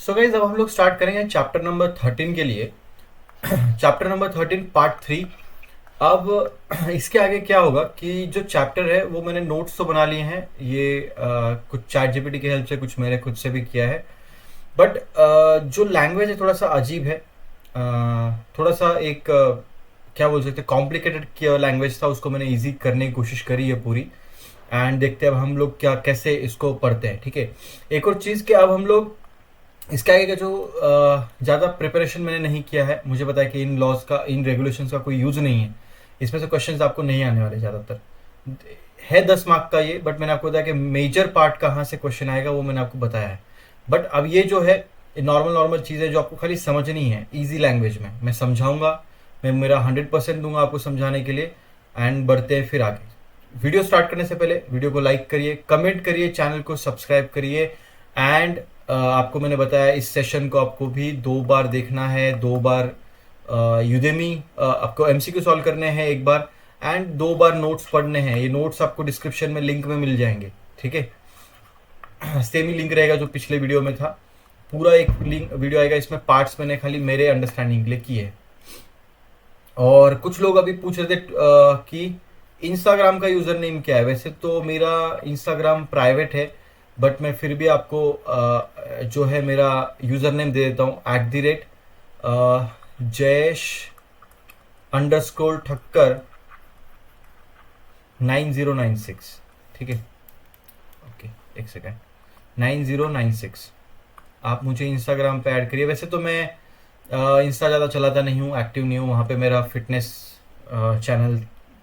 So guys अब हम लोग स्टार्ट करेंगे चैप्टर नंबर 13 के लिए। Chapter number 13 part 3। अब इसके आगे क्या होगा कि जो चैप्टर है वो मैंने नोट्स तो बना लिए हैं, ये कुछ चैट जीपीटी की हेल्प से, कुछ मैंने खुद से भी किया है। बट जो लैंग्वेज है थोड़ा सा अजीब है। थोड़ा सा एक क्या बोल सकते हैं, कॉम्प्लिकेटेड लैंग्वेज था, उसको मैंने इजी करने की कोशिश करी है पूरी। एंड देखते हैं अब हम लोग क्या कैसे इसको पढ़ते हैं। ठीक है। एक और चीज़ कि अब हम लोग इसके आगे का जो ज़्यादा प्रिपरेशन मैंने नहीं किया है। मुझे पता है कि इन लॉज का, इन रेगुलेशंस का कोई यूज़ नहीं है। इसमें से क्वेश्चंस आपको नहीं आने वाले ज़्यादातर। है 10 मार्क का ये, बट मैंने आपको बताया कि मेजर पार्ट कहाँ से क्वेश्चन आएगा वो मैंने आपको बताया है। बट अब ये जो है, नॉर्मल नॉर्मल चीज़ें जो आपको खाली समझनी है ईजी लैंग्वेज में, मैं समझाऊंगा। मैं मेरा 100% दूंगा आपको समझाने के लिए। एंड बढ़ते हैं फिर आगे। वीडियो स्टार्ट करने से पहले वीडियो को लाइक करिए, कमेंट करिए, चैनल को सब्सक्राइब करिए। एंड आपको मैंने बताया इस सेशन को आपको भी 2 बार देखना है, 2 बार यूदेमी आपको एमसीक्यू सॉल्व करने हैं एक बार, एंड 2 बार नोट्स पढ़ने हैं। ये नोट्स आपको डिस्क्रिप्शन में लिंक में मिल जाएंगे। ठीक है। सेम ही लिंक रहेगा जो पिछले वीडियो में था। पूरा एक लिंक वीडियो आएगा, इसमें पार्ट्स मैंने खाली मेरे अंडरस्टैंडिंग के लिए किए हैं। और कुछ लोग अभी पूछ रहे थे कि इंस्टाग्राम का यूज़र नेम क्या है। वैसे तो मेरा इंस्टाग्राम प्राइवेट है, बट मैं फिर भी आपको जो है मेरा यूज़र नेम दे देता हूँ। @Jayesh_ठक्कर 9096। ठीक है। ओके, एक सेकेंड। 9096। आप मुझे इंस्टाग्राम पे ऐड करिए। वैसे तो मैं इंस्टा ज़्यादा चलाता नहीं हूँ, एक्टिव नहीं हूँ। वहाँ पे मेरा फिटनेस चैनल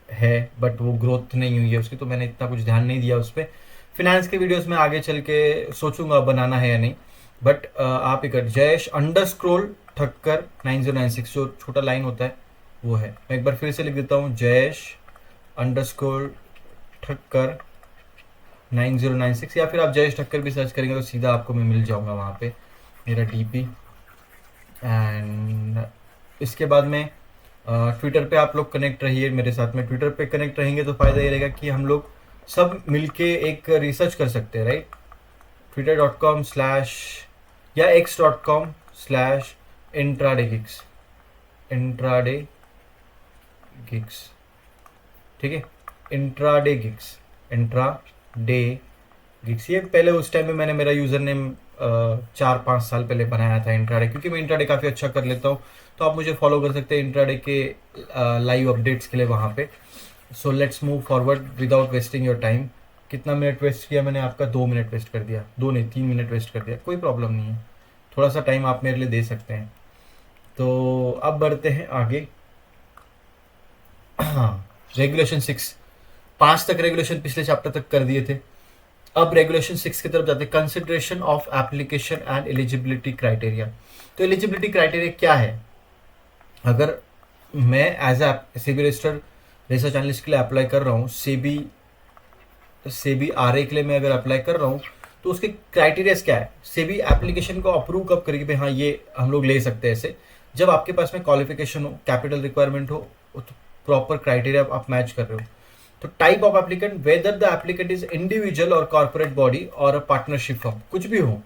है, बट वो ग्रोथ नहीं हुई है उसकी, तो मैंने इतना कुछ ध्यान नहीं दिया उस पर। फिनेंस के वीडियोस में आगे चल के सोचूंगा बनाना है या नहीं। बट आप ही कर Jayesh_ठक्कर 9096, जो छोटा लाइन होता है वो है। मैं एक बार फिर से लिख देता हूँ, Jayesh_ठक्कर 9096, या फिर आप जयेश ठक्कर भी सर्च करेंगे तो सीधा आपको मैं मिल जाऊंगा वहाँ पे, मेरा डीपी। एंड इसके बाद में ट्विटर पे आप लोग कनेक्ट रहिए मेरे साथ में। ट्विटर पे कनेक्ट रहेंगे तो फ़ायदा ये रहेगा कि हम लोग सब मिलके एक रिसर्च कर सकते हैं, राइट। twitter.com/ या x.com/intraday gigs। ठीक है। इंट्राडे गिग्स, इंट्राडे गिग्स, ये पहले उस टाइम में मैंने मेरा यूज़र नेम 4-5 साल पहले बनाया था इंट्राडे, क्योंकि मैं इंट्राडे काफ़ी अच्छा कर लेता हूँ। तो आप मुझे फॉलो कर सकते हैं इंट्राडे के लाइव अपडेट्स के लिए वहाँ पे। So let's move forward without wasting your time. कितना मिनट वेस्ट किया मैंने आपका? 2 मिनट वेस्ट कर दिया। 2 नहीं, 3 मिनट वेस्ट कर दिया। कोई प्रॉब्लम नहीं है, थोड़ा सा टाइम आप मेरे लिए दे सकते हैं। तो अब बढ़ते हैं आगे। हाँ, रेगुलेशन 6। 5 तक रेगुलेशन पिछले चैप्टर तक कर दिए थे। अब रेगुलेशन 6 की तरफ जाते हैं, consideration of application and eligibility criteria. तो एलिजिबिलिटी क्राइटेरिया क्या है? अगर मैं as a SEBI registered research analyst के लिए अप्लाई कर रहा हूँ, सेबी सेबी आरए के लिए मैं अगर अप्लाई कर रहा हूँ, तो उसके क्राइटेरियाज क्या है? सेबी एप्लीकेशन को अप्रूव कब करेगी भाई हाँ ये हम लोग ले सकते हैं ऐसे? जब आपके पास में क्वालिफिकेशन हो, कैपिटल रिक्वायरमेंट हो, तो प्रॉपर क्राइटेरिया आप मैच कर रहे हो। तो type of applicant, whether the applicant is individual और कॉर्पोरेट बॉडी और अ पार्टनरशिप फर्म, कुछ भी हो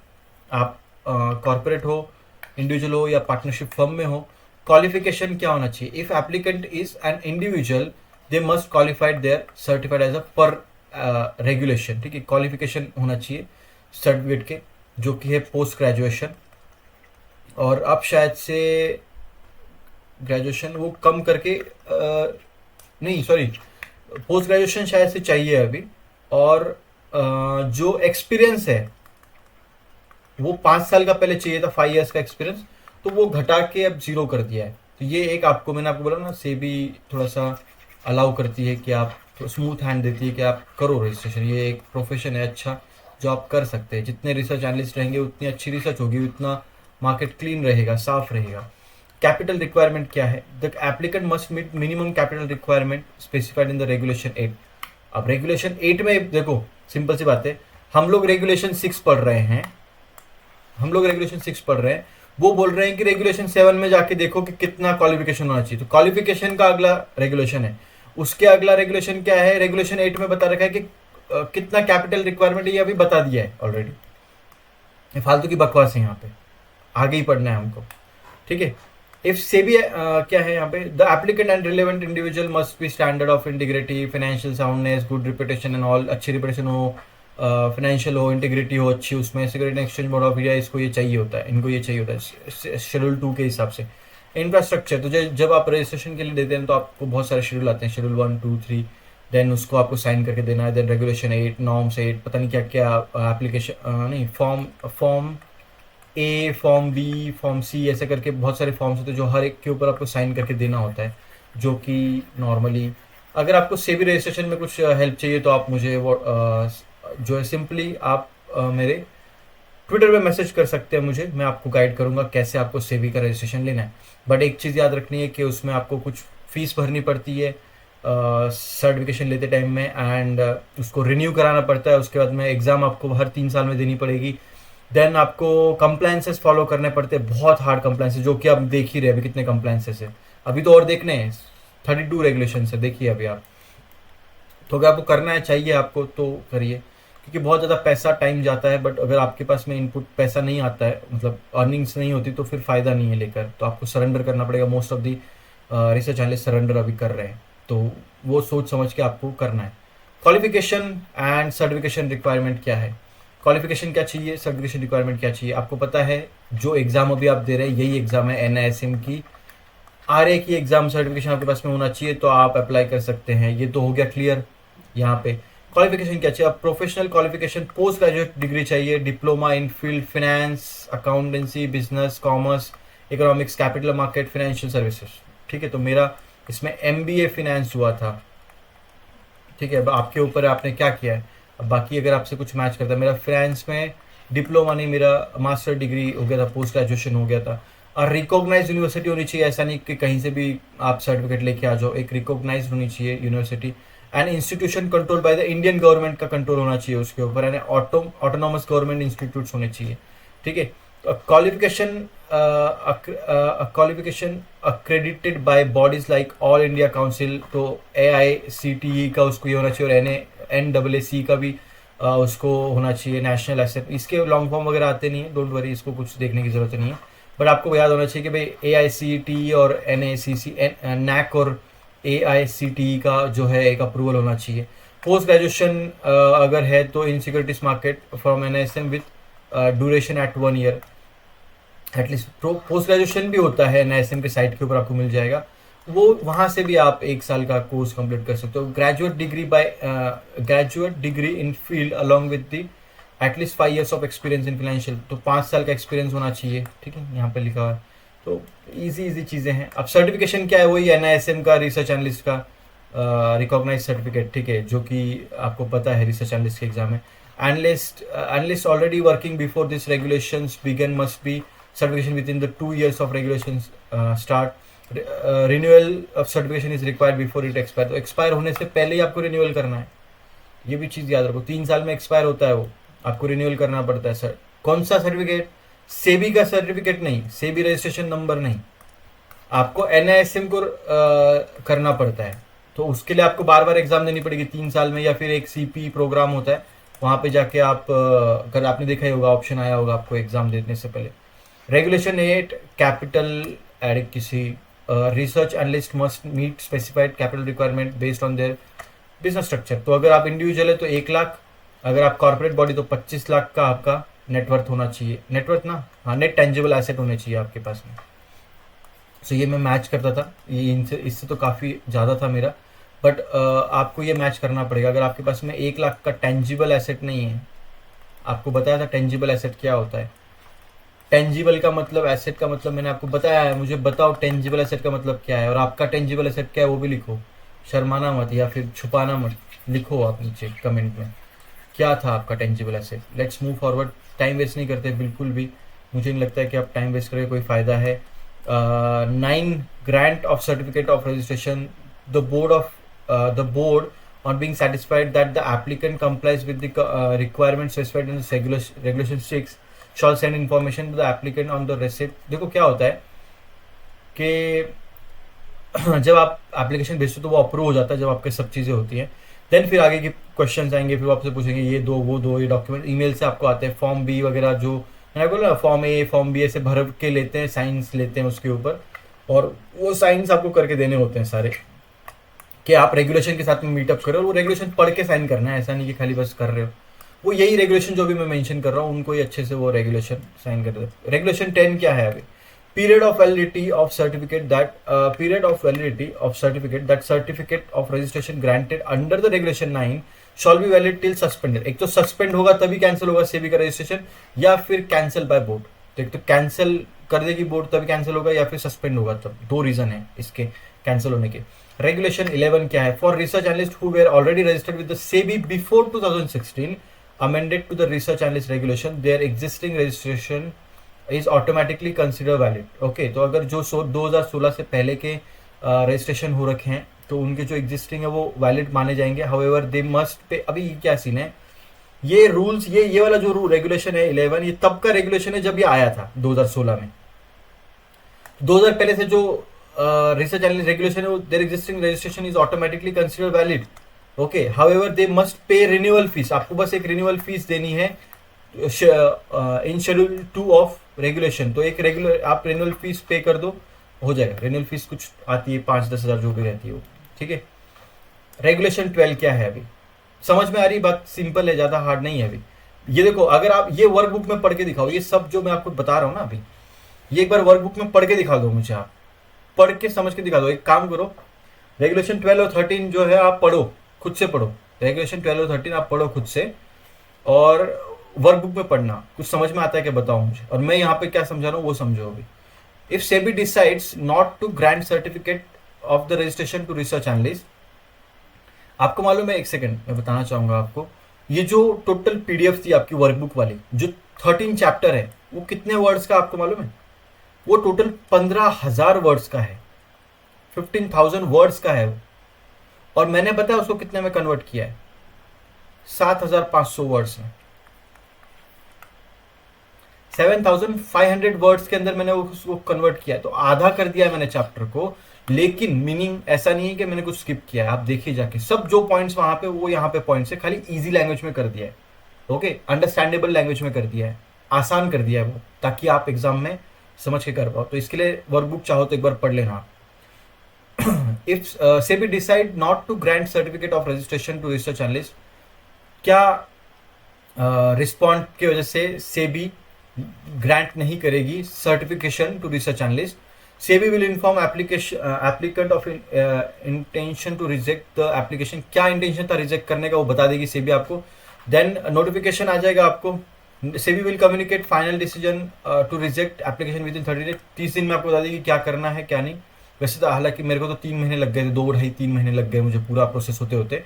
आप, कॉर्पोरेट हो, इंडिविजुअल हो या पार्टनरशिप फर्म में हो। क्वालिफिकेशन क्या होना चाहिए? If applicant is an individual, they must qualified their certified as a per regulation. ठीक है। क्वालिफिकेशन होना चाहिए सर्टिफिकेट के, जो कि है पोस्ट ग्रेजुएशन। और अब शायद से ग्रेजुएशन वो कम करके नहीं, सॉरी, पोस्ट ग्रेजुएशन शायद से चाहिए अभी। और जो एक्सपीरियंस है वो 5 साल का पहले चाहिए था, 5 years का एक्सपीरियंस, तो वो घटा के अब 0 कर दिया है। तो ये एक आपको, मैंने आपको बोला ना, सेबी थोड़ा सा अलाउ करती है कि आप, स्मूथ हैंड देती है कि आप करो रजिस्ट्रेशन। ये एक प्रोफेशन है अच्छा जो आप कर सकते हैं। जितने रिसर्च एनालिस्ट रहेंगे उतनी अच्छी रिसर्च होगी, उतना मार्केट क्लीन रहेगा, साफ रहेगा। कैपिटल रिक्वायरमेंट क्या है? The applicant must meet minimum capital requirement specified in the regulation 8। अब रेगुलेशन 8 में देखो, सिंपल सी बात है, हम लोग रेगुलेशन 6 पढ़ रहे हैं, वो बोल रहे हैं कि रेगुलेशन 7 में जाके देखो कि कितना क्वालिफिकेशन होना चाहिए। तो क्वालिफिकेशन का अगला रेगुलेशन है, उसके अगला रेगुलेशन क्या है? रेगुलेशन 8 में बता रखा है कि कितना कैपिटल रिक्वायरमेंट, ये अभी बता दिया है ऑलरेडी। ये फालतू की बकवास है यहाँ पे। आगे ही पढ़ना है हमको, ठीक है। इफ सेबी क्या है यहाँ पे, the applicant and relevant individual must be standard of integrity, financial soundness, good reputation and all, अच्छी रिपुटेशन हो, फाइनेंशियल हो, इंटीग्रिटी हो अच्छी, उसमें security exchange board of India इसको ये चाहिए होता है, इनको ये चाहिए होता है शेड्यूल 2 के हिसाब से। इंफ्रास्ट्रक्चर, तो जब आप रजिस्ट्रेशन के लिए देते हैं तो आपको बहुत सारे शेड्यूल आते हैं, शेड्यूल 1 2 3, देन उसको आपको साइन करके देना है, देन रेगुलेशन 8, नॉर्म्स 8, पता नहीं क्या क्या, एप्लीकेशन नहीं फॉर्म ए, फॉर्म बी, फॉर्म सी, ऐसे करके बहुत सारे फॉर्म्स होते हैं जो हर एक के ऊपर आपको साइन करके देना होता है, जो कि नॉर्मली अगर आपको सेबी रजिस्ट्रेशन में कुछ हेल्प चाहिए तो आप मुझे जो है सिंपली आप मेरे ट्विटर पे मैसेज कर सकते हैं मुझे, मैं आपको गाइड करूंगा कैसे आपको सेबी का रजिस्ट्रेशन लेना है। बट एक चीज़ याद रखनी है कि उसमें आपको कुछ फीस भरनी पड़ती है सर्टिफिकेशन लेते टाइम में, एंड उसको रिन्यू कराना पड़ता है, उसके बाद में एग्ज़ाम आपको हर 3 साल में देनी पड़ेगी। देन आपको कंप्लायंसेस फॉलो करने पड़ते हैं, बहुत हार्ड कंप्लायंसेस, जो कि आप देख ही रहे अभी कितने कंप्लायंसेस है, अभी तो और देखने हैं 32 रेगुलेशन है, देखिए अभी आप। तो अगर आपको करना है, चाहिए आपको तो करिए, क्योंकि बहुत ज़्यादा पैसा टाइम जाता है, बट अगर आपके पास में इनपुट पैसा नहीं आता है, मतलब अर्निंग्स नहीं होती, तो फिर फ़ायदा नहीं है लेकर, तो आपको सरेंडर करना पड़ेगा। Most of the research analyst surrender अभी कर रहे हैं, तो वो सोच समझ के आपको करना है। क्वालिफिकेशन एंड सर्टिफिकेशन रिक्वायरमेंट क्या है, क्वालिफिकेशन क्या चाहिए, सर्टिफिकेशन रिक्वायरमेंट क्या चाहिए, आपको पता है जो एग्ज़ाम अभी आप दे रहे हैं यही एग्ज़ाम है NISM की, RA की एग्ज़ाम सर्टिफिकेशन आपके पास में होना चाहिए, तो आप अप्लाई कर सकते हैं। ये तो हो गया क्लियर। यहाँ पे क्वालिफिकेशन क्या चाहिए, आप professional qualification, post graduate degree चाहिए, diploma in field finance, accountancy, business, commerce, economics, capital market, financial services, ठीक है। तो मेरा इसमें MBA फिनेंस हुआ था, ठीक है। अब आपके ऊपर है आपने क्या किया है। अब बाकी अगर आपसे कुछ मैच करता है, मेरा फाइनेंस में डिप्लोमा नहीं, मेरा मास्टर डिग्री हो गया था, पोस्ट ग्रेजुएशन हो गया था। और रिकॉग्नाइज यूनिवर्सिटी होनी चाहिए, ऐसा नहीं कि कहीं से भी आप सर्टिफिकेट लेके आ जाओ, एक रिकॉग्नाइज होनी चाहिए university, and institution control by the Indian government का कंट्रोल होना चाहिए उसके ऊपर, यानी ऑटोनॉमस गवर्नमेंट इंस्टीट्यूट्स होने चाहिए, ठीक है। Qualification qualification accredited by bodies like all India council, तो AICTE का उसको ये होना चाहिए, और NAAC का भी उसको होना चाहिए, नेशनल एसेट। इसके लॉन्ग फॉर्म वगैरह आते नहीं है, डोंट वरी, इसको कुछ देखने की जरूरत नहीं है, बट आपको याद होना चाहिए कि भाई AICTE और NAC और AICTE का जो है एक अप्रूवल होना चाहिए। पोस्ट ग्रेजुएशन अगर है तो in securities market from NISM with duration at 1 year at least. Post graduation भी होता है NISM के साइट के ऊपर, आपको मिल जाएगा वो, वहाँ से भी आप 1 साल का कोर्स कंप्लीट कर सकते हो। Graduate degree in field along with the at least 5 years of experience in financial, तो 5 साल का एक्सपीरियंस होना चाहिए, ठीक है, यहाँ पे लिखा हुआ है। तो इजी चीज़ें हैं। अब सर्टिफिकेशन क्या है, वही NISM का रिसर्च एनालिस्ट का रिकॉग्नाइज सर्टिफिकेट, ठीक है, जो कि आपको पता है रिसर्च एनालिस्ट के एग्जाम है। Analyst already working before this regulations began must be certification within the 2 years of regulations start. Renewal of certification is required before it expire, तो एक्सपायर होने से पहले ही आपको रिन्यूअल करना है, ये भी चीज़ याद रखो। 3 साल में एक्सपायर होता है वो, आपको रिन्यूअल करना पड़ता है। सर कौन सा सर्टिफिकेट, सेबी का सर्टिफिकेट नहीं, सेबी रजिस्ट्रेशन नंबर नहीं, आपको NISM को करना पड़ता है, तो उसके लिए आपको बार बार एग्जाम देनी पड़ेगी 3 साल में, या फिर एक CP प्रोग्राम होता है, वहाँ पे जाके आप अगर आपने देखा ही होगा, ऑप्शन आया होगा आपको एग्जाम देने से पहले। Regulation 8 capital adequacy, research analyst must meet specified capital requirement based on their business structure, तो अगर आप इंडिविजुअल है तो 1 लाख, अगर आप कॉर्पोरेट बॉडी तो 25 लाख का आपका नेटवर्थ होना चाहिए, नेटवर्थ ना, हाँ, नेट टेंजिबल एसेट होने चाहिए आपके पास में। सो ये मैं मैच करता था, ये इससे तो काफ़ी ज़्यादा था मेरा, बट आपको ये मैच करना पड़ेगा। अगर आपके पास में 1 लाख का टेंजिबल एसेट नहीं है, आपको बताया था टेंजिबल एसेट क्या होता है, टेंजिबल का मतलब, एसेट का मतलब मैंने आपको बताया है, मुझे बताओ टेंजिबल एसेट का मतलब क्या है, और आपका टेंजिबल एसेट क्या है वो भी लिखो, शर्माना मत या फिर छुपाना मत, लिखो आप नीचे कमेंट में क्या था आपका tangible asset. Let's move forward, time waste नहीं करते बिल्कुल भी, मुझे नहीं लगता है कि आप टाइम वेस्ट करके कोई फ़ायदा है। 9 grant of certificate of registration, the board on being satisfied that the applicant complies with the requirements specified in the regulation 6 shall send information to the applicant on the receipt। देखो क्या होता है कि जब आप एप्लीकेशन भेजते हो तो वो अप्रूव हो जाता है, जब आपके सब चीज़ें होती हैं, देन फिर आगे के क्वेश्चन आएंगे, फिर आपसे पूछेंगे ये दो वो दो, ये डॉक्यूमेंट ईमेल से आपको आते हैं, फॉर्म B वगैरह जो मैंने बोला ना फॉर्म ए फॉर्म बी ऐसे भर के लेते हैं, साइंस लेते हैं उसके ऊपर, और वो साइंस आपको करके देने होते हैं सारे, कि आप रेगुलेशन के साथ में मीटअप करो, और वो रेगुलेशन पढ़ के साइन करना है, ऐसा नहीं कि खाली बस कर रहे हो। वो यही रेगुलेशन जो भी मैं मेंशन कर रहा हूँ उनको ही अच्छे से वो रेगुलेशन साइन कर दो। रेगुलेशन 10 क्या है अभी? period of validity of certificate that period of validity of certificate that certificate of registration granted under the regulation 9 shall be valid till suspended। एक तो सस्पेंड होगा तभी कैंसिल होगा सेबी का रजिस्ट्रेशन, या फिर कैंसिल बाय बोर्ड। तो एक तो कैंसिल कर देगी बोर्ड तभी कैंसिल होगा, या फिर सस्पेंड होगा तब। दो रीजन है इसके कैंसिल होने के। रेगुलेशन 11 क्या है? For research analyst who were already registered with the SEBI before 2016 amended to the research analyst regulation their existing registration is automatically considered valid। Okay, तो अगर जो 2016 से पहले के रजिस्ट्रेशन हो रखे हैं तो उनके जो एग्जिस्टिंग है वो वैलिड माने जाएंगे। However they must pay. अभी क्या सीन है, ये रूल्स, ये वाला जो रेगुलेशन है 11, ये तब का रेगुलेशन है जब ये आया था 2016 में। 2000 पहले से जो रिसर्च एनालिस्ट रेगुलेशन है, their existing registration is automatically considered valid. Okay, however they must pay renewal fees. आपको बस एक रिन्यूअल फीस देनी है इन शेड्यूल 2 ऑफ रेगुलेशन। तो एक रेगुलर आप रिन्यूअल फीस पे कर दो, हो जाएगा। रिन्यूअल फीस कुछ आती है 5-10 हज़ार जो भी रहती है वो, ठीक है। रेगुलेशन 12 क्या है? अभी समझ में आ रही बात? सिंपल है, ज्यादा हार्ड नहीं है। अभी ये देखो, अगर आप ये वर्कबुक में पढ़ के दिखाओ, ये सब जो मैं आपको बता रहा हूँ ना अभी, ये एक बार वर्कबुक में पढ़ के दिखा दो मुझे, आप पढ़ के समझ के दिखा दो। एक काम करो, रेगुलेशन 12 और 13 जो है आप पढ़ो, खुद से पढ़ो। रेगुलेशन 12 और 13 आप पढ़ो खुद से, और वर्कबुक में पढ़ना। कुछ समझ में आता है क्या बताओ मुझे, और मैं यहाँ पे क्या समझा रहा हूँ वो समझो अभी। If SEBI decides not to grant certificate of the registration to research analyst, आपको मालूम है, एक सेकंड मैं बताना चाहूंगा आपको, ये जो टोटल पीडीएफ थी आपकी वर्कबुक वाली, जो 13 चैप्टर है, वो कितने वर्ड्स का आपको मालूम है? वो टोटल 15,000 वर्ड्स का है, 15,000 वर्ड्स का है। और मैंने पता है उसको कितने में कन्वर्ट किया है? 7,500 वर्ड्स में। 7,500 वर्ड्स के अंदर मैंने उसको कन्वर्ट किया है, तो आधा कर दिया है मैंने चैप्टर को। लेकिन मीनिंग ऐसा नहीं है कि मैंने कुछ स्किप किया है, आप देखिए जाके सब जो पॉइंट्स वहां पे, वो यहाँ पे पॉइंट्स है, खाली इजी लैंग्वेज में कर दिया है। ओके, अंडरस्टैंडेबल लैंग्वेज में कर दिया है, आसान कर दिया है वो, ताकि आप एग्जाम में समझ के कर पाओ। तो इसके लिए वर्कबुक चाहो तो एक बार पढ़ लेना। If SEBI decide not to grant certificate of registration to research analyst, क्या रिस्पॉन्ड की वजह से सेबी ग्रांट नहीं करेगी certification to research analyst? SEBI will inform applicant of intention to reject the application. क्या इंटेंशन था रिजेक्ट करने का वो बता देगी सेबी आपको। देन नोटिफिकेशन आ जाएगा आपको। SEBI will communicate final decision to reject application within 30 days. 30 दिन में आपको बता देगी क्या करना है क्या नहीं। वैसे तो हालांकि मेरे को तो 3 महीने लग गए थे, 2-2.5-3 महीने लग गए मुझे पूरा प्रोसेस होते होते।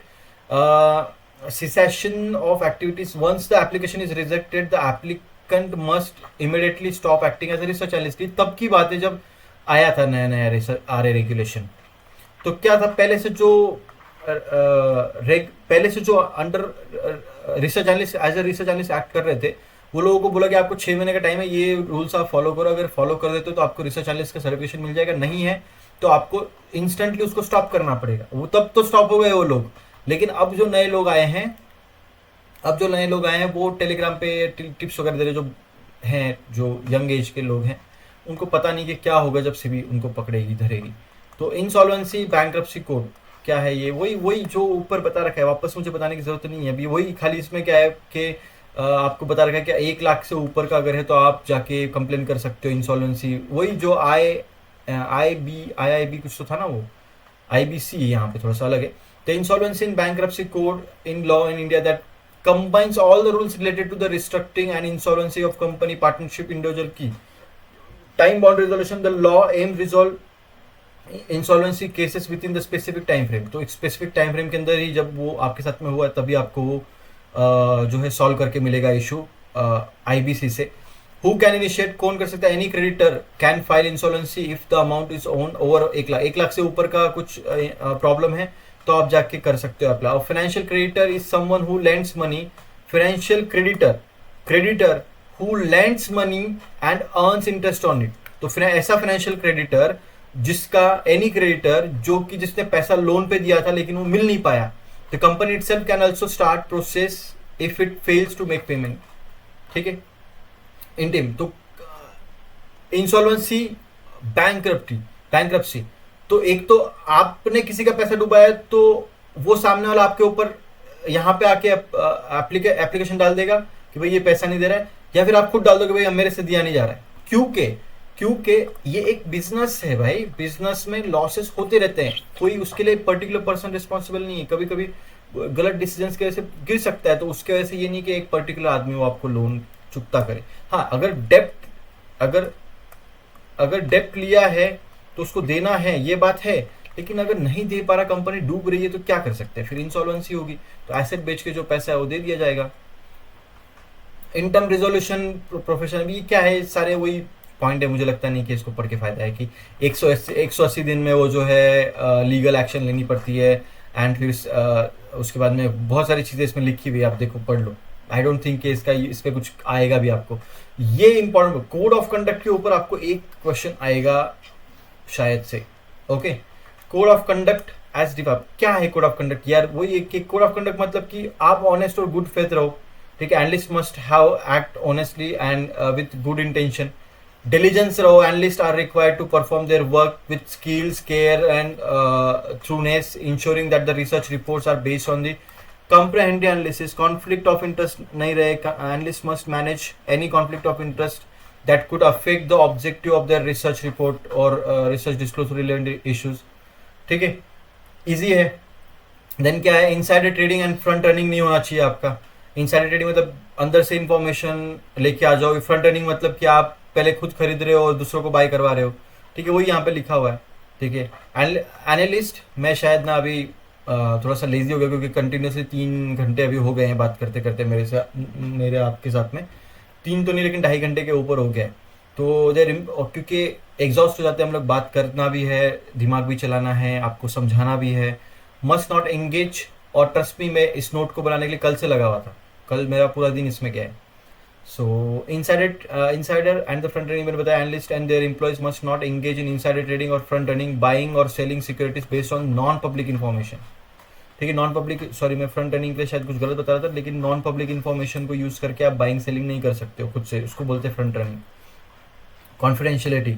cessation of activities once the application is rejected, the applicant must immediately stop acting as a research analyst। तब की बात है जब आया था नया नया आरए रेगुलेशन। तो क्या था, पहले से जो under research analyst as a research analyst act कर रहे थे, वो लोगों को बोला कि आपको 6 महीने का टाइम है, ये रूल्स आप फॉलो करो। अगर फॉलो कर देते हो तो आपको रिसर्च एनालिस्ट का सर्टिफिकेशन मिल जाएगा, नहीं है तो आपको इंस्टेंटली उसको स्टॉप करना पड़ेगा। वो तब तो स्टॉप हो गए वो लोग। लेकिन अब जो नए लोग आए हैं वो टेलीग्राम पे टिप्स वगैरह दे रहे, जो हैं जो यंग एज के लोग हैं, उनको पता नहीं कि क्या होगा जब सेबी उनको पकड़ेगी धरेगी। तो इंसॉल्वेंसी बैंक्रप्सी कोड क्या है? ये वही जो ऊपर बता रखा है, वापस मुझे बताने की जरूरत नहीं है अभी। वही खाली इसमें क्या है कि आपको बता रखा है कि 1 लाख से ऊपर का अगर है तो आप जाके कंप्लेन कर सकते हो इंसॉल्वेंसी। वही जो IIB कुछ तो था ना, वो IBC यहाँ पे थोड़ा सा अलग है। The insolvency and bankruptcy code in law in India that combines all the rules related to the restructuring and insolvency of company, partnership, individual की time bound resolution। The law aim resolve insolvency cases within the specific time frame। तो एक specific time frame के अंदर ही जब वो आपके साथ में हुआ तभी आपको वो जो है सॉल्व करके मिलेगा इशू IBC से। Who can initiate, कौन कर सकता है? Any creditor can file insolvency if the amount is owned over 1 lakh. 1 lakh से ऊपर का कुछ प्रॉब्लम है तो आप जाके कर सकते हो अप्लाई। और financial creditor is someone who lends money. Financial creditor who lends money and earns interest on it. तो ऐसा फाइनेंशियल क्रेडिटर जिसका, एनी क्रेडिटर जो कि जिसने पैसा लोन पे दिया था लेकिन वो मिल नहीं पाया, the company itself can also start process if it fails to make payment. ठीक है, इंटीम तो इंसॉल्वेंसी, बैंक्रप्सी। तो एक तो आपने किसी का पैसा डुबाया तो वो सामने वाला आपके ऊपर यहाँ पे आके एप्लीकेशन डाल देगा कि भाई ये पैसा नहीं दे रहा है, या फिर आप खुद डाल दो कि भाई मेरे से दिया नहीं जा रहा है। क्योंकि क्योंकि ये एक बिजनेस है भाई, बिजनेस में लॉसेस होते रहते हैं, कोई उसके लिए पर्टिकुलर पर्सन रिस्पॉन्सिबल नहीं है। कभी कभी गलत डिसीजन की वजह से गिर सकता है, तो उसके वजह से ये नहीं कि एक पर्टिकुलर आदमी वो आपको लोन चुकता करे। हाँ, अगर अगर डेप्ट लिया है तो उसको देना है, ये बात है। लेकिन अगर नहीं दे पा रहा, कंपनी डूब रही है, तो क्या कर सकते हैं, फिर इंसॉल्वेंसी होगी, तो एसेट बेच के जो पैसा है वो दे दिया जाएगा। इनकम रिजोल्यूशन प्रोफेशन, अभी क्या है, सारे वही पॉइंट है। मुझे लगता नहीं कि इसको पढ़ के फायदा है कि 180 दिन में वो जो है लीगल एक्शन लेनी पड़ती है, एंड फिर उसके बाद में बहुत सारी चीज़ें इसमें लिखी हुई है, आप देखो पढ़ लो। आई डोंट थिंक कि इस पे कुछ आएगा भी आपको। ये इंपॉर्टेंट कोड ऑफ कंडक्ट के ऊपर आपको एक क्वेश्चन आएगा शायद से। Okay, code of conduct as defined, क्या है कोड ऑफ कंडक्ट यार? वही एक कोड ऑफ कंडक्ट मतलब कि आप ऑनेस्ट और गुड फेथ रहो, ठीक है। Analyst must have act honestly and with good intention. Diligence रहो, analysts are required to perform their work with skills, care and trueness, ensuring that the research reports are based on the comprehensive analysis. Conflict of interest नहीं रहे, analysts must manage any conflict of interest that could affect the objective of their research report or research disclosure related issues, ठीक है, easy है। Then क्या है, insider trading and front running नहीं होना चाहिए आपका। इनसाइडर ट्रेडिंग मतलब अंदर से इंफॉर्मेशन लेके आ जाओ, फ्रंट रनिंग मतलब कि आप पहले खुद खरीद रहे हो और दूसरों को बाय करवा रहे हो, ठीक है, वही यहाँ पे लिखा हुआ है, ठीक है। एनालिस्ट, मैं शायद ना अभी थोड़ा सा लेजी हो गया क्योंकि कंटिन्यूसली 3 घंटे अभी हो गए हैं बात करते करते मेरे आपके साथ में। 3 तो नहीं, लेकिन 2.5 घंटे के ऊपर हो गया है। तो क्योंकि एग्जॉस्ट हो जाते हैं हम लोग, बात करना भी है, दिमाग भी चलाना है, आपको समझाना भी है। मस्ट नॉट एंगेज, और ट्रस्ट मी, मैं इस नोट को बनाने के लिए कल से लगा हुआ था, कल मेरा पूरा दिन इसमें गया है। So insider and the front running, मैंने बताया analyst and their employees must not engage in insider trading और फ्रंट रनिंग, बाइंग और selling securities based on non public information, ठीक है। नॉन पब्लिक, सॉरी मैं फ्रंट रनिंग के लिए शायद कुछ गलत बता रहा था, लेकिन नॉन पब्लिक इन्फॉर्मेशन को यूज करके आप बाइंग सेलिंग नहीं कर सकते हो खुद से, उसको बोलते हैं front running. Confidentiality,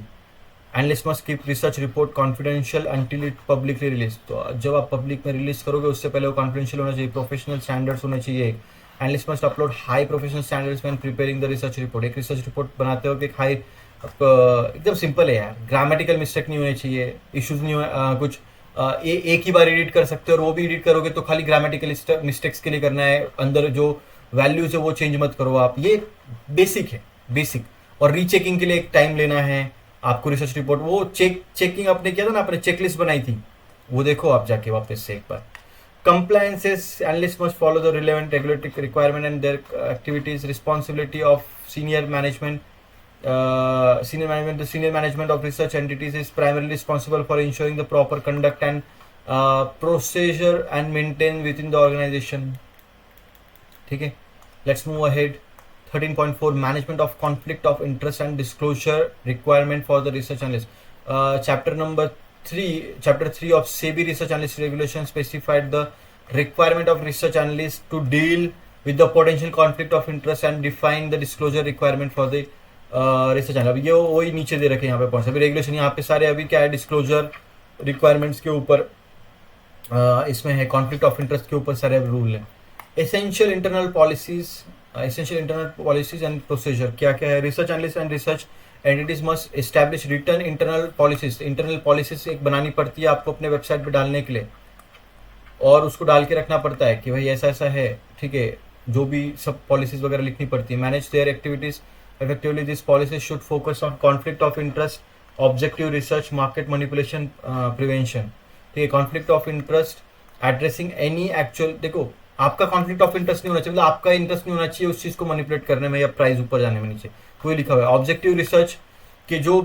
analyst must keep research report confidential until it publicly release, तो जब आप पब्लिक में रिलीज करोगे उससे पहले वो कॉन्फिडेंशियल होना चाहिए। प्रोफेशनल स्टैंडर्ड्स होने चाहिए। Analyst must upload high professional standards when preparing the research report, एक रिसर्च रिपोर्ट बनाते हो कि हाई, एकदम सिंपल है यार, ग्रामेटिकल मिस्टेक नहीं होनी चाहिए, इश्यूज नहीं कुछ एक ही बार एडिट कर सकते हो, और वो भी एडिट करोगे तो खाली ग्रामेटिकल मिस्टेक्स के लिए करना है, अंदर जो वैल्यूज है वो चेंज मत करो आप, ये बेसिक है, बेसिक। और रीचेकिंग के लिए एक टाइम लेना है आपको रिसर्च रिपोर्ट, वो चेकिंग आपने किया था ना, आपने चेकलिस्ट बनाई थी, वो देखो आप जाके वापस से एक बार। Compliances, analysts must follow the relevant regulatory requirement and their activities. Responsibility of senior management. The senior management of research entities is primarily responsible for ensuring the proper conduct and procedure and maintained within the organization. ठीक है, let's move ahead. 13.4 Management of conflict of interest and disclosure requirement for the research analyst. Chapter 3 of SEBI Research Analyst Regulation specified the requirement of research analysts to deal with the potential conflict of interest and define the disclosure requirement for the research analyst. अभी ये वही नीचे दे रखे हैं यहाँ पे points, अभी regulation यहाँ पे सारे अभी क्या है, डिस्क्लोजर रिक्वायरमेंट्स के ऊपर इसमें है, कॉन्फ्लिक्ट ऑफ इंटरेस्ट के ऊपर सारे रूल है। Essential internal policies and procedure, क्या क्या है? Research analyst and research entities must establish return internal policies एक बनानी पड़ती है आपको अपने वेबसाइट पे डालने के लिए, और उसको डाल के रखना पड़ता है कि भाई ऐसा ऐसा है, ठीक है, जो भी सब पॉलिसीज वगैरह लिखनी पड़ती है। Manage there activities effectively, this policies should focus on conflict of interest, objective research, market manipulation prevention, ठीक है। Conflict of interest, addressing any actual, देखो आपका कॉन्फ्लिक्ट ऑफ इंटरेस्ट नहीं होना चाहिए, मतलब आपका इंटरेस्ट नहीं होना चाहिए उस चीज को मैनिपुलेट करने में या प्राइस ऊपर जाने में, नीचे कोई लिखा हुआ है। ऑब्जेक्टिव रिसर्च कि जो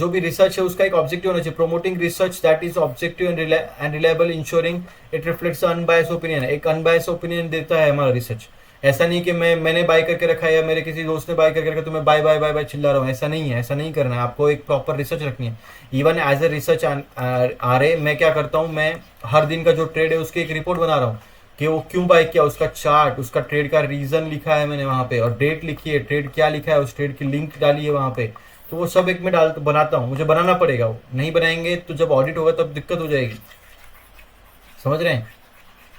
भी रिसर्च है उसका एक ऑब्जेक्टिव होना चाहिए। Promoting research that is objective and reliable, ensuring it reflects unbiased opinion, एक अनबायस ओपिनियन देता है हमारा रिसर्च। ऐसा नहीं कि मैंने बाय करके रखा है या मेरे किसी दोस्त ने बाय करके रखा तो मैं बाय बाय बाय बाय चिल्ला रहा हूँ, ऐसा नहीं है, ऐसा नहीं करना है आपको, एक प्रॉपर रिसर्च रखनी है। इवन एज ए रिसर्च आ रहे, मैं क्या करता हूँ, मैं हर दिन का जो ट्रेड है उसकी एक रिपोर्ट बना रहा हूँ, कि वो क्यों बाय किया, उसका चार्ट, उसका ट्रेड का रीजन लिखा है मैंने वहाँ पे, और डेट लिखी है, ट्रेड क्या लिखा है, उस ट्रेड की लिंक डाली है वहाँ पे। तो वो सब एक में बनाता हूँ, मुझे बनाना पड़ेगा, वो नहीं बनाएंगे तो जब ऑडिट होगा तब दिक्कत हो जाएगी। समझ रहे हैं?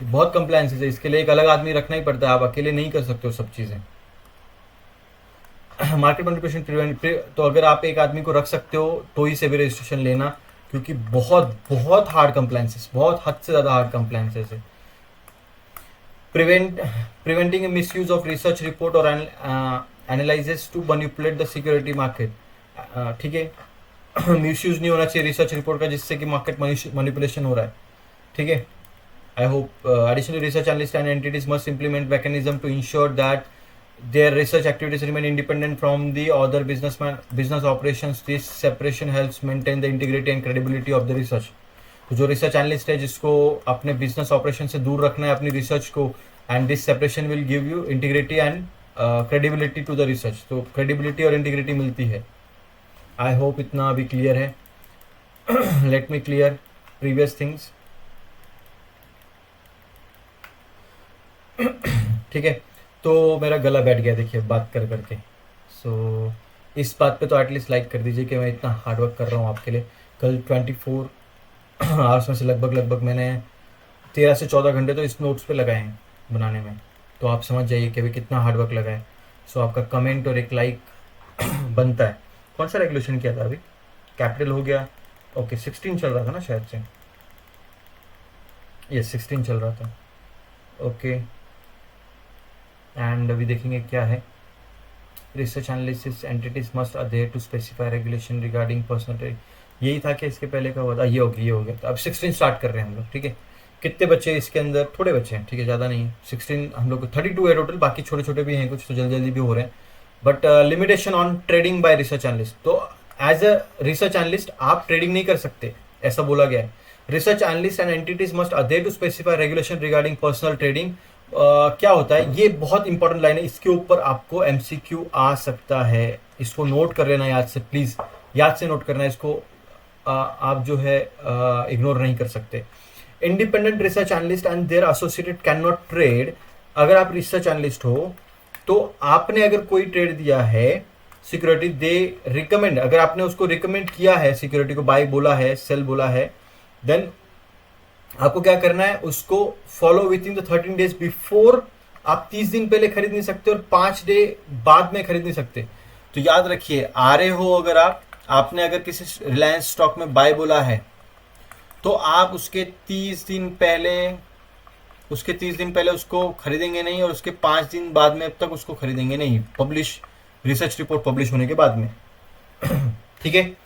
बहुत कंप्लायंसेस है, इसके लिए एक अलग आदमी रखना ही पड़ता है, आप अकेले नहीं कर सकते हो सब चीज़ें। मार्केट मैनिपुलेशन प्रिवेंट, तो अगर आप एक आदमी को रख सकते हो तो ही से भी रजिस्ट्रेशन लेना, क्योंकि बहुत बहुत हार्ड कंप्लायंसेस, बहुत हद से ज़्यादा हार्ड कंप्लायंसेस है। Prevent preventing misuse of research report और analysis to manipulate the security market. ठीक है, मिसयूज नहीं होना चाहिए रिसर्च रिपोर्ट का जिससे कि मार्केट मैनिपुलेशन हो रहा है। ठीक है, I hope additionally research analysts and entities must implement mechanism to ensure that their research activities remain independent from the other business operations. This separation helps maintain the integrity and credibility of the research. तो जो research analyst है जिसको अपने business operation से दूर रखना है अपनी रिसर्च को, and this separation will give you integrity and credibility to the research. तो क्रेडिबिलिटी और इंटीग्रिटी मिलती है। आई होप इतना अभी क्लियर है। Let me clear previous things. ठीक है, तो मेरा गला बैठ गया देखिए बात कर करके। सो इस बात पे तो एटलीस्ट लाइक कर दीजिए कि मैं इतना हार्डवर्क कर रहा हूँ आपके लिए। कल 24 आवर्स में से लगभग मैंने 13 से 14 घंटे तो इस नोट्स पे लगाए हैं बनाने में। तो आप समझ जाइए कि अभी कितना हार्डवर्क लगा है। सो आपका कमेंट और एक लाइक बनता है। कौन सा रेगुलेशन किया था अभी? कैपिटल हो गया, ओके 16 चल रहा था ना शायद से, ये 16 चल रहा था, ओके। एंड अभी देखेंगे क्या है। Research analysis entities must adhere to specify regulation regarding personal, यही था कि इसके पहले का हुआ था, ये हो गया। तो अब 16 स्टार्ट कर रहे हैं हम लोग। ठीक है, कितने बच्चे इसके अंदर? थोड़े बच्चे हैं, ठीक है, ज़्यादा नहीं है। 16 हम लोग 32 है टोटल, बाकी छोटे छोटे भी हैं कुछ, तो जल्दी भी हो रहे हैं। But limitation on trading by research analyst, तो एज अ रिसर्च एनालिस्ट आप ट्रेडिंग नहीं कर सकते, ऐसा बोला गया है। Research analyst and entities must adhere to specify regulation regarding personal trading. क्या होता है, ये बहुत इंपॉर्टेंट लाइन है, इसके ऊपर आपको एमसीक्यू आ सकता है, इसको नोट कर लेना याद से, प्लीज याद से नोट करना है इसको। आप जो है इग्नोर नहीं कर सकते। Independent research analyst and their associated can not trade. अगर आप रिसर्च एनालिस्ट हो तो आपने अगर कोई ट्रेड दिया है सिक्योरिटी, दे रिकमेंड, अगर आपने उसको रिकमेंड किया है सिक्योरिटी को, बाय बोला है, सेल बोला है, देन आपको क्या करना है, उसको follow with in the 13 days before. आप 30 दिन पहले खरीद नहीं सकते और 5 डे बाद में खरीद नहीं सकते। तो याद रखिए, आ रहे हो अगर आपने अगर किसी रिलायंस स्टॉक में बाय बोला है तो आप उसके 30 दिन पहले उसको खरीदेंगे नहीं, और उसके 5 दिन बाद में अब तक उसको खरीदेंगे नहीं, रिसर्च रिपोर्ट पब्लिश होने के बाद में। ठीक है,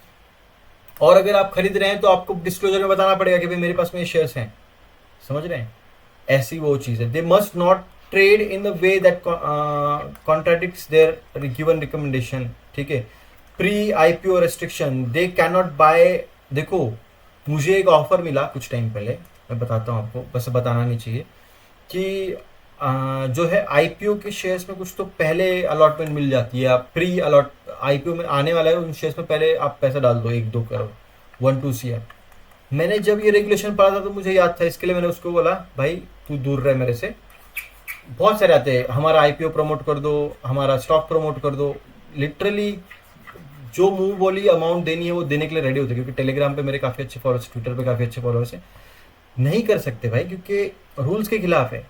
और अगर आप खरीद रहे हैं तो आपको डिस्क्लोजर में बताना पड़ेगा कि भाई मेरे पास में ये शेयर्स हैं। समझ रहे हैं? ऐसी वो चीज है। They must not trade in the way that contradicts their given recommendation. ठीक है, pre IPO restriction, they can not buy. देखो, मुझे एक ऑफर मिला कुछ टाइम पहले, मैं बताता हूँ आपको, बस बताना नहीं चाहिए कि जो है आईपीओ के शेयर्स में कुछ तो पहले अलॉटमेंट मिल जाती है। आप प्री अलॉट आईपीओ में आने वाला है उन शेयर्स में पहले आप पैसा डाल दो, 1-2 करोड़, 1-2 CR। मैंने जब ये रेगुलेशन पढ़ा था तो मुझे याद था, इसके लिए मैंने उसको बोला भाई तू दूर रहे मेरे से। बहुत सारे आते हैं, हमारा आईपीओ प्रमोट कर दो, हमारा स्टॉक प्रमोट कर दो। लिटरली जो मुंह बोली अमाउंट देनी है वो देने के लिए रेडी होते, क्योंकि टेलीग्राम पे मेरे काफ़ी अच्छे फॉलोअर्स, ट्विटर पे काफ़ी अच्छे फॉलोअर्स हैं। नहीं कर सकते भाई, क्योंकि रूल्स के खिलाफ है,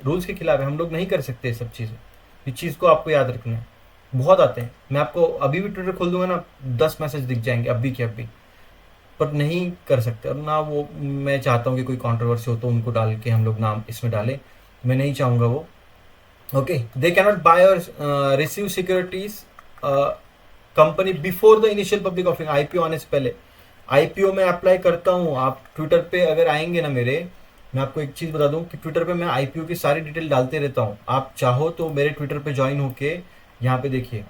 रूल्स के खिलाफ है, हम लोग नहीं कर सकते ये सब चीज़ें। इस चीज़ को आपको याद रखना है। बहुत आते हैं, मैं आपको अभी भी ट्विटर खोल दूंगा ना, 10 मैसेज दिख जाएंगे अभी के अभी, पर नहीं कर सकते। और ना वो मैं चाहता हूँ कि कोई कंट्रोवर्सी हो तो उनको डाल के हम लोग नाम इसमें डालें, मैं नहीं चाहूँगा वो। Okay, they can not buy और receive securities company before the initial public offering, IPO आने से पहले। आईपीओ में अप्लाई करता हूँ, आप ट्विटर पे अगर आएंगे ना मेरे, मैं आपको एक चीज़ बता दूं कि ट्विटर पे मैं आईपीओ की सारी डिटेल डालते रहता हूँ। आप चाहो तो मेरे ट्विटर पे ज्वाइन होके यहाँ पे देखिए,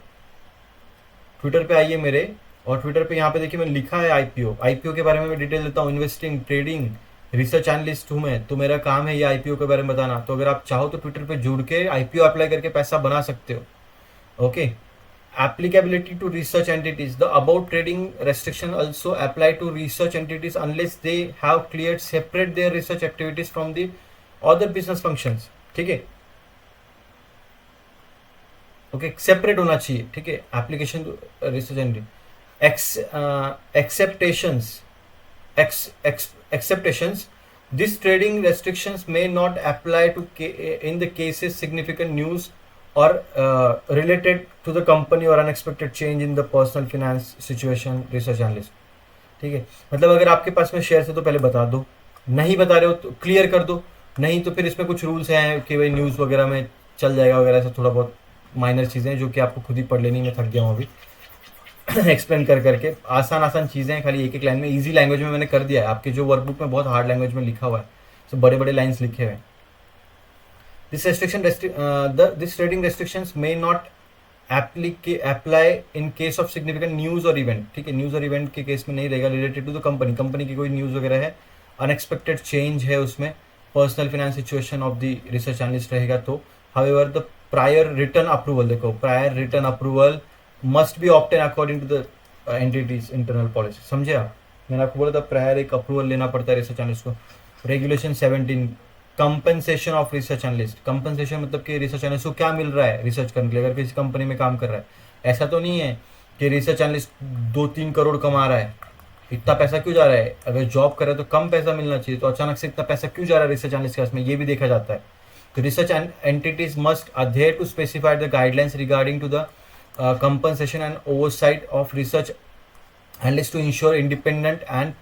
ट्विटर पे आइए मेरे, और ट्विटर पे यहाँ पे देखिए मैंने लिखा है आईपीओ के बारे में मैं डिटेल देता हूँ। इन्वेस्टिंग, ट्रेडिंग, रिसर्च एनालिस्ट हूँ मैं, तो मेरा काम है ये आईपीओ के बारे में बताना। तो अगर आप चाहो तो ट्विटर पे जुड़ के आईपीओ अप्लाई करके पैसा बना सकते हो। Okay, applicability to research entities, the above trading restriction also apply to research entities unless they have cleared separate their research activities from the other business functions, ठीक है, ओके, सेपरेट होना चाहिए, ठीक है, application research and acceptations acceptations. These trading restrictions may not apply to in the cases significant news or related to the company or unexpected change in the personal finance situation. Research analyst, ठीक है, मतलब अगर आपके पास में share है तो पहले बता दो, नहीं बता रहे हो तो क्लियर कर दो, नहीं तो फिर इसमें कुछ रूल्स हैं कि भाई न्यूज़ वगैरह में चल जाएगा वगैरह, से थोड़ा बहुत माइनर चीज़ें जो कि आपको खुद ही पढ़ लेनी, मैं थक गया हूँ अभी एक्सप्लेन कर करके। आसान आसान चीज़ें हैं, खाली एक एक लाइन में इजी लैंग्वेज में मैंने कर दिया है। आपके जो वर्कबुक में बहुत हार्ड लैंग्वेज में लिखा हुआ है, तो बड़े बड़े लाइन्स लिखे हुए हैं। This trading restrictions may not apply in case of significant news और इवेंट, ठीक है, न्यूज़ और इवेंट के केस में नहीं रहेगा, related to the company, company की कोई न्यूज़ वगैरह है, अनएक्सपेक्टेड चेंज है उसमें, personal finance situation of the research analyst रहेगा तो। However the prior return approval, देखो prior return approval must be obtain according to the entity's internal policy, समझे आप, मैंने आपको बोला था प्रायर एक अप्रूवल लेना पड़ता है रिसर्च एनालिस्ट को। Regulation 17, compensation of research analyst, compensation मतलब कि रिसर्च एनालिस्ट को क्या मिल रहा है रिसर्च करने के लिए, अगर किसी कंपनी में काम कर रहा है। ऐसा तो नहीं है कि रिसर्च एनालिस्ट 2-3 करोड़ कमा रहा है, इतना पैसा क्यों जा रहा है, अगर जॉब कर रहा है तो कम पैसा मिलना चाहिए, तो अचानक से इतना पैसा क्यों जा रहा है रिसर्च एनालिस्ट के पास में, ये भी देखा जाता है। तो research entities must adhere to specified the guidelines regarding to the compensation and oversight of research analysts to ensure independent and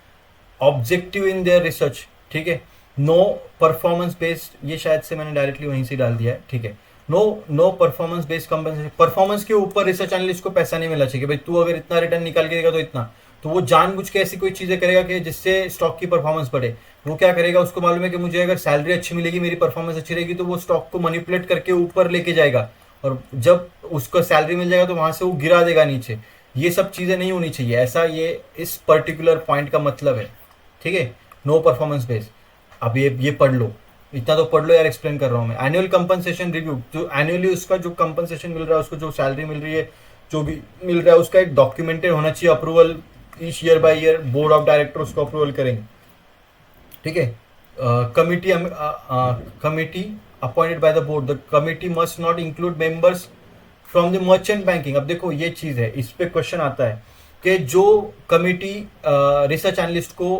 objective in their research, ठीक है। नो परफॉर्मेंस बेस्ड, ये शायद से मैंने डायरेक्टली वहीं से डाल दिया है, ठीक है। No performance based compensation, performance के ऊपर रिसर्च एनालिस्ट को पैसा नहीं मिलना चाहिए, भाई तू अगर इतना रिटर्न निकाल के देगा तो इतना, तो वो जानबूझ के ऐसी कोई चीजें करेगा कि जिससे स्टॉक की परफॉर्मेंस बढ़े। वो क्या करेगा, उसको मालूम है कि मुझे अगर सैलरी अच्छी मिलेगी, मेरी परफॉर्मेंस अच्छी रहेगी, तो वो स्टॉक को मैनिपुलेट करके ऊपर लेके जाएगा, और जब उसको सैलरी मिल जाएगा तो वहां से वो गिरा देगा नीचे। ये सब चीजें नहीं होनी चाहिए, ऐसा ये इस पर्टिकुलर पॉइंट का मतलब है, ठीक है। नो परफॉर्मेंस बेस्ड, अब ये पढ़ लो, इतना तो पढ़ लो यार, एक्सप्लेन कर रहा हूँ मैं। एनुअल कंपनसेशन रिव्यू, जो एनुअली उसका जो कंपनसेशन मिल रहा है, उसको जो सैलरी मिल रही है, जो भी मिल रहा है, उसका एक डॉक्यूमेंटेड होना चाहिए, approval each year by year board of director उसको अप्रूवल करेंगे, ठीक है। Committee appointed by the board, the committee must not include members from the merchant banking। अब देखो ये चीज है, इस पे क्वेश्चन आता है कि जो कमिटी रिसर्च एनालिस्ट को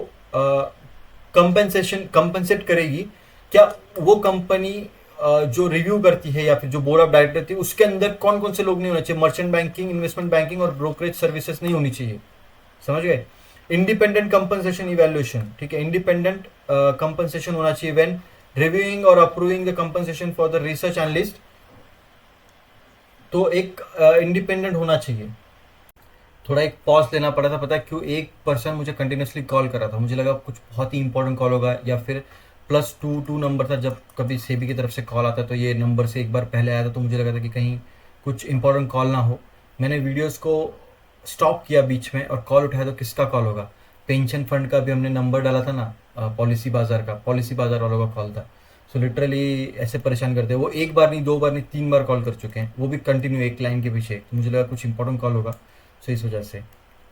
कंपनसेट करेगी, क्या वो कंपनी जो रिव्यू करती है या फिर जो बोर्ड ऑफ डायरेक्टर थी, उसके अंदर कौन कौन से लोग नहीं होने चाहिए, मर्चेंट बैंकिंग, इन्वेस्टमेंट बैंकिंग और ब्रोकरेज सर्विसेज नहीं होनी चाहिए, समझ गए। इंडिपेंडेंट कंपनसेशन इवैल्यूएशन, ठीक है, इंडिपेंडेंट कंपनसेशन होना चाहिए व्हेन रिव्यूइंग और approving the compensation for the research analyst, तो एक इंडिपेंडेंट होना चाहिए। थोड़ा एक पॉज लेना पड़ा था, पता है क्यों, एक पर्सन मुझे कंटिन्यूसली कॉल कर रहा था, मुझे लगा कुछ बहुत ही इंपॉर्टेंट कॉल होगा, या फिर +22 नंबर था, जब कभी सेबी की तरफ से कॉल आता है तो ये नंबर से एक बार पहले आया था, तो मुझे लगा था कि कहीं कुछ इंपॉर्टेंट कॉल ना हो। मैंने वीडियोस को स्टॉप किया बीच में और कॉल उठाया, तो किसका कॉल होगा, पेंशन फंड का भी हमने नंबर डाला था ना, पॉलिसी बाजार का, पॉलिसी बाजार वालों का कॉल था। सो लिटरली ऐसे परेशान करते हैं वो, एक बार नहीं, 2 बार नहीं, 3 बार कॉल कर चुके हैं, वो भी कंटिन्यू एक लाइन के पीछे, तो मुझे लगा कुछ इंपॉर्टेंट कॉल होगा, सो इस वजह से।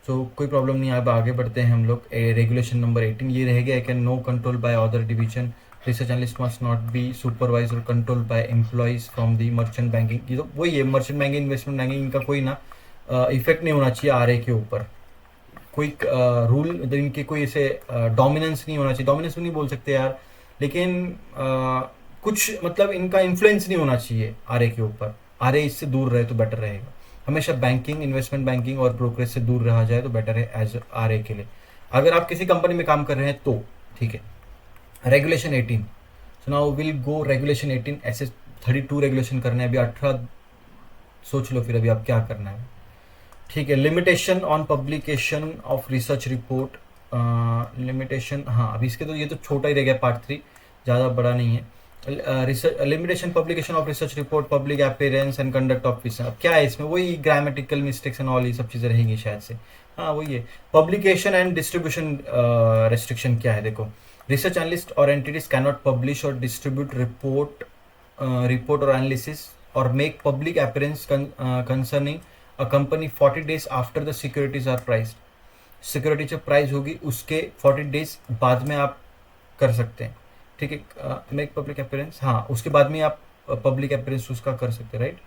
सो कोई प्रॉब्लम नहीं, अब आगे बढ़ते हैं हम लोग। रेगुलेशन नंबर 18 ये रह गया, can no control by other division, research analyst must not be supervise और control by employees from the merchant banking. ये तो वही है, मर्चेंट बैंकिंग, इन्वेस्टमेंट बैंकिंग, इनका कोई ना इफेक्ट नहीं होना चाहिए आरए के ऊपर, कोई रूल, इनके कोई ऐसे डोमिनेंस नहीं होना चाहिए, डोमिनेंस नहीं बोल सकते यार, लेकिन कुछ मतलब इनका इन्फ्लुएंस नहीं होना चाहिए आरए के ऊपर, आरए इससे दूर रहे तो बेटर रहेगा। हमेशा बैंकिंग, इन्वेस्टमेंट बैंकिंग और ब्रोकरेज से दूर रहा जाए तो बेटर है एज आरए के लिए, अगर आप किसी कंपनी में काम कर रहे हैं तो, ठीक है। Regulation 18, so now will go regulation 18, ऐसे 32 रेगुलेशन करने हैं अभी, 18 सोच लो फिर अभी आप क्या करना है, ठीक है। Limitation on publication of research report, limitation, हाँ अभी इसके तो ये तो छोटा ही रह गया, पार्ट 3 ज़्यादा बड़ा नहीं है। Limitation publication of research report, public appearance and conduct of research, अब क्या है इसमें, वही ग्रामेटिकल मिस्टेक्स एंड ऑल ये सब चीज़ें रहेंगी शायद से, हाँ वही है। पब्लिकेशन एंड डिस्ट्रीब्यूशन रेस्ट्रिक्शन क्या है, देखो, रिसर्च एनालिस्ट और एंटिटीज कैन नॉट पब्लिश और डिस्ट्रीब्यूट रिपोर्ट और एनालिसिस और make public appearance concerning a company 40 days after the securities are priced, security जब प्राइस होगी उसके 40 days बाद में आप कर सकते हैं, ठीक है, मेक पब्लिक अपीयरेंस, हाँ उसके बाद में आप पब्लिक अपीयरेंस उसका कर सकते हैं, राइट।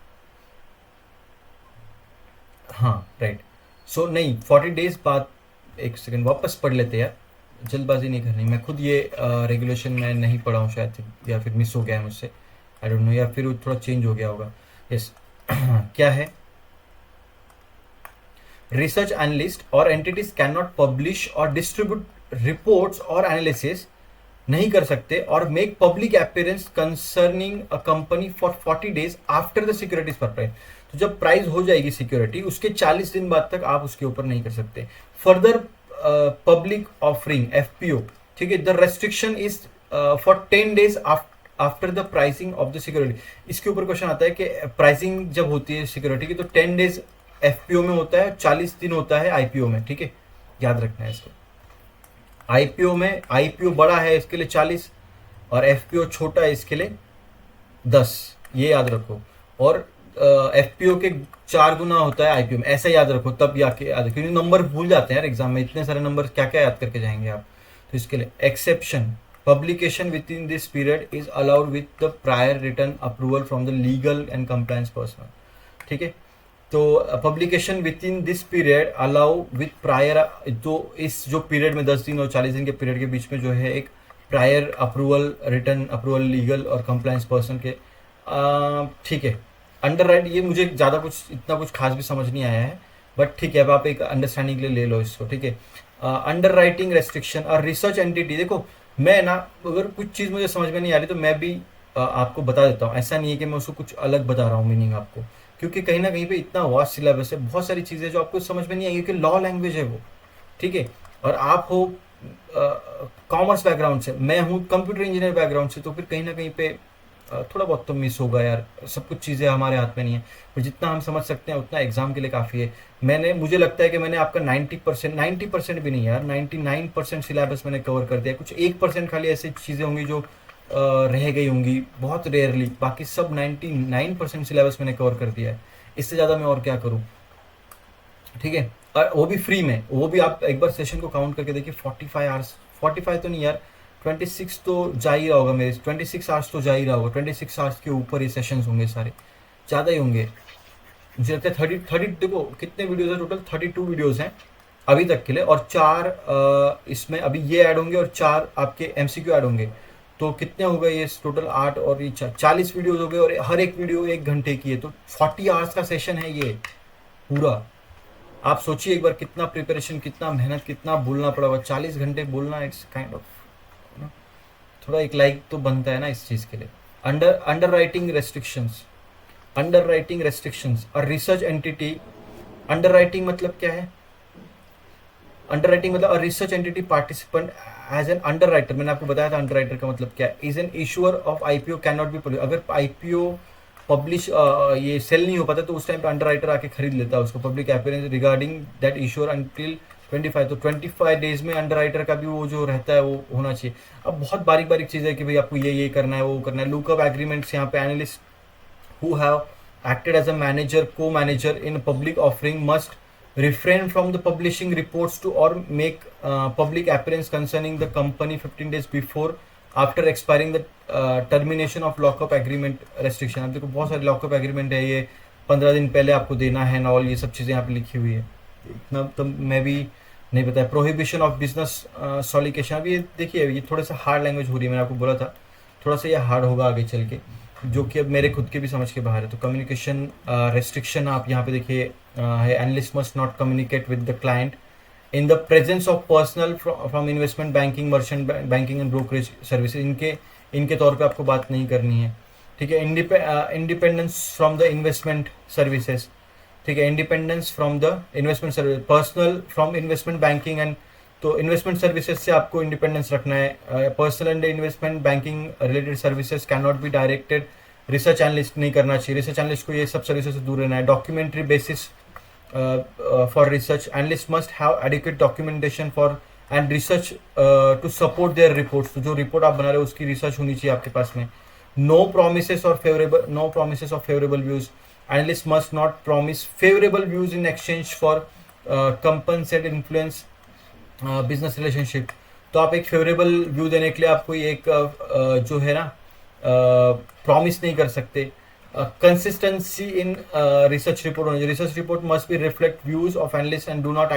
हाँ राइट। सो नहीं, 40 डेज बाद, एक सेकंड वापस पढ़ लेते हैं यार, जल्दबाजी नहीं करनी। मैं खुद ये रेगुलेशन में नहीं पढ़ा हूँ शायद, या फिर मिस हो गया है मुझसे, आई डोंट नो, या फिर वो थोड़ा चेंज हो गया होगा। यस क्या है, research analyst or entities cannot publish or distribute reports or analysis, नहीं कर सकते, और make public appearance concerning a company for 40 days after the securities पर प्राइस। तो जब प्राइस हो जाएगी सिक्योरिटी, उसके 40 दिन बाद तक आप उसके ऊपर नहीं कर सकते। फर्दर पब्लिक ऑफरिंग एफपीओ, ठीक है, the restriction is for 10 days after the pricing of the security. इसके ऊपर क्वेश्चन आता है कि प्राइसिंग जब होती है सिक्योरिटी की तो 10 डेज एफपीओ में होता है, 40 दिन होता है आईपीओ में, ठीक है, याद रखना है इसको। आईपीओ में, आईपीओ बड़ा है इसके लिए 40 और एफपीओ छोटा है इसके लिए 10, ये याद रखो। और एफपीओ के 4 गुना होता है आईपीओ में, ऐसा याद रखो, तब याद, क्योंकि नंबर भूल जाते हैं यार एग्जाम में, इतने सारे नंबर क्या क्या याद करके जाएंगे आप। तो इसके लिए exception, publication with in this period is allowed with the prior return approval from the legal and compliance person, ठीक है। तो publication with in this period allow with prior, तो इस जो पीरियड में 10 दिन और 40 दिन के पीरियड के बीच में जो है एक prior approval, return approval legal और कंप्लायंस पर्सन के, ठीक है। अंडर राइट, ये मुझे ज़्यादा कुछ इतना कुछ खास भी समझ नहीं आया है, बट ठीक है, अब आप एक अंडरस्टैंडिंग के लिए ले लो इसको, ठीक है। अंडर राइटिंग रेस्ट्रिक्शन और रिसर्च एंटिटी, देखो मैं ना, अगर कुछ चीज़ मुझे समझ में नहीं आ रही तो मैं भी आपको बता देता हूँ, ऐसा नहीं है कि मैं उसको कुछ अलग बता रहा हूँ मीनिंग आपको, क्योंकि कहीं ना कहीं पे इतना वास्ट सिलेबस है, बहुत सारी चीज़ें जो आपको समझ में नहीं आएगी, क्योंकि लॉ लैंग्वेज है वो, ठीक है। और आप हो कॉमर्स बैकग्राउंड से, मैं हूँ कंप्यूटर इंजीनियर बैकग्राउंड से, तो फिर कहीं ना कहीं पे थोड़ा बहुत तो मिस होगा यार, सब कुछ चीज़ें हमारे हाथ में नहीं है, पर जितना हम समझ सकते हैं उतना एग्जाम के लिए काफ़ी है। मुझे लगता है कि मैंने आपका 90% भी नहीं यार, 99% सिलेबस मैंने कवर कर दिया, कुछ 1% खाली ऐसी चीज़ें होंगी जो रह गई होंगी, बहुत रेयरली, बाकी सब 99% सिलेबस मैंने कवर कर दिया है। इससे ज़्यादा मैं और क्या करूँ, ठीक है। और वो भी फ्री में, वो भी आप एक बार सेशन को काउंट करके देखिए, 45 आवर्स, 45 तो नहीं यार, 26 तो जा ही रहा होगा मेरे, 26 आवर्स तो जा ही रहा होगा, 26 आवर्स के ऊपर ये सेशंस होंगे सारे, ज़्यादा ही होंगे मुझे लगता है। 30 देखो कितने वीडियोज़ हैं टोटल, 32 वीडियोज़ हैं अभी तक के लिए, और 4 इसमें अभी ये ऐड होंगे और 4 आपके एमसीक्यू ऐड होंगे, तो कितने हो गए ये टोटल 8 और ये 40 वीडियोज़ हो गए, और हर एक वीडियो 1 घंटे की है, तो 40 आवर्स का सेशन है ये पूरा। आप सोचिए एक बार, कितना प्रिपरेशन, कितना मेहनत, कितना बोलना पड़ा होगा, 40 घंटे बोलना, इट्स काइंड ऑफ, थोड़ा एक लाइक तो बनता है ना इस चीज़ के लिए। Underwriting restrictions, underwriting restrictions और रिसर्च एंटिटी। अंडर राइटिंग मतलब क्या है, अंडर राइटिंग मतलब research entity participant as an underwriter, मैंने आपको बताया था अंडर राइटर का मतलब क्या है, is an issuer of IPO can not be publish. अगर आईपीओ पब्लिश ये सेल नहीं हो पाता तो उस टाइम पे अंडर राइटर आके खरीद लेता है उसको, public appearance regarding that ensure until 25, तो 25 डेज में अंडर राइटर का भी वो जो रहता है वो होना चाहिए। अब बहुत बारीक बारीक चीज़ है कि भाई आपको ये करना है, वो करना है। लुकअप एग्रीमेंट्स, यहाँ पे analyst who have acted as a manager, co-manager in public offering must refrain from the publishing reports to or make public appearance concerning the company 15 days before after expiring the termination of lockup agreement restriction। अब देखो बहुत सारे lockup agreement है, ये 15 दिन पहले आपको देना है ना, और ये सब चीज़ें यहाँ पे लिखी हुई है, इतना तो मैं भी नहीं पता है। प्रोहिबिशन ऑफ बिजनेस सॉलिकेशन, अब ये देखिए ये थोड़ा सा हार्ड लैंग्वेज हो रही है, मैंने आपको बोला था थोड़ा सा ये हार्ड होगा आगे चल के, जो कि अब मेरे खुद के भी समझ के बाहर है। तो कम्युनिकेशन रेस्ट्रिक्शन आप यहाँ पे देखिए है, analyst must not communicate with the client in the presence of personal from investment banking, merchant banking and brokerage services, इनके तौर पे आपको बात नहीं करनी है, ठीक है। Independence from the investment services, ठीक है, independence from the investment service, personal from investment banking and, तो इन्वेस्टमेंट सर्विसेज से आपको इंडिपेंडेंस रखना है। Personal and investment banking related services can not be directed, research analyst नहीं करना चाहिए, रिसर्च एनालिस्ट को ये सब सर्विसेज से दूर रहना है। Documentary basis for research analyst must have adequate documentation for and research to support their reports, तो जो रिपोर्ट आप बना रहे हो उसकी रिसर्च होनी चाहिए आपके पास में। नो प्रोमिसेस और favourable views, analyst must not promise favourable views in exchange for compensate influence business relationship, तो आप एक फेवरेबल व्यू देने के लिए आप कोई एक जो है ना प्रॉमिस नहीं कर सकते. कंसिस्टेंसी इन रिसर्च रिपोर्ट होना चाहिए. Research report must be reflect views of analyst and do not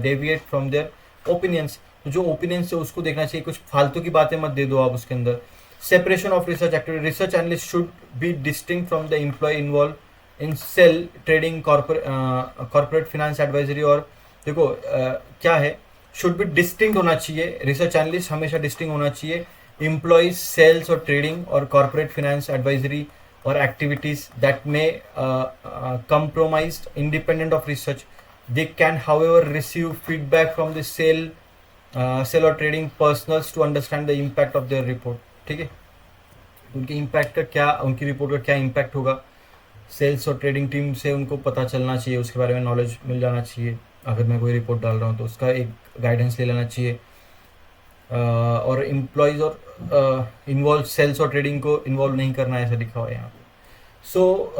deviate from their opinions. तो जो ओपिनियंस है उसको देखना चाहिए, कुछ फालतू की बातें मत दे दो आप उसके अंदर. Separation of research activity. Research analyst should be distinct from the employ involve in sale trading corporate finance advisory. और देखो क्या है, शुड बी डिस्टिंक्ट होना चाहिए. रिसर्च एनालिस्ट हमेशा डिस्टिंक्ट होना चाहिए. एम्प्लॉयज सेल्स और ट्रेडिंग और corporate finance advisory or activities that may compromise independent of research. They can however receive feedback from the sell or trading personals to understand the impact of their report. ठीक है, उनके impact का क्या, उनकी report का क्या impact होगा, sales और ट्रेडिंग टीम से उनको पता चलना चाहिए, उसके बारे में नॉलेज मिल जाना चाहिए. अगर मैं कोई रिपोर्ट डाल रहा हूँ तो उसका एक गाइडेंस ले लेना चाहिए. और एम्प्लॉयज़ और इन्वॉल्व सेल्स और ट्रेडिंग को इन्वॉल्व नहीं करना है, ऐसा लिखा हुआ है यहाँ पे. सो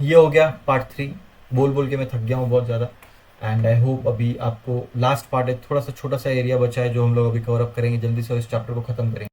ये हो गया पार्ट 3. बोल बोल के मैं थक गया हूँ बहुत ज़्यादा. एंड आई होप अभी आपको लास्ट पार्ट है, थोड़ा सा छोटा सा एरिया बचा है जो हम लोग अभी कवर अप करेंगे जल्दी से, इस चैप्टर को ख़त्म करेंगे.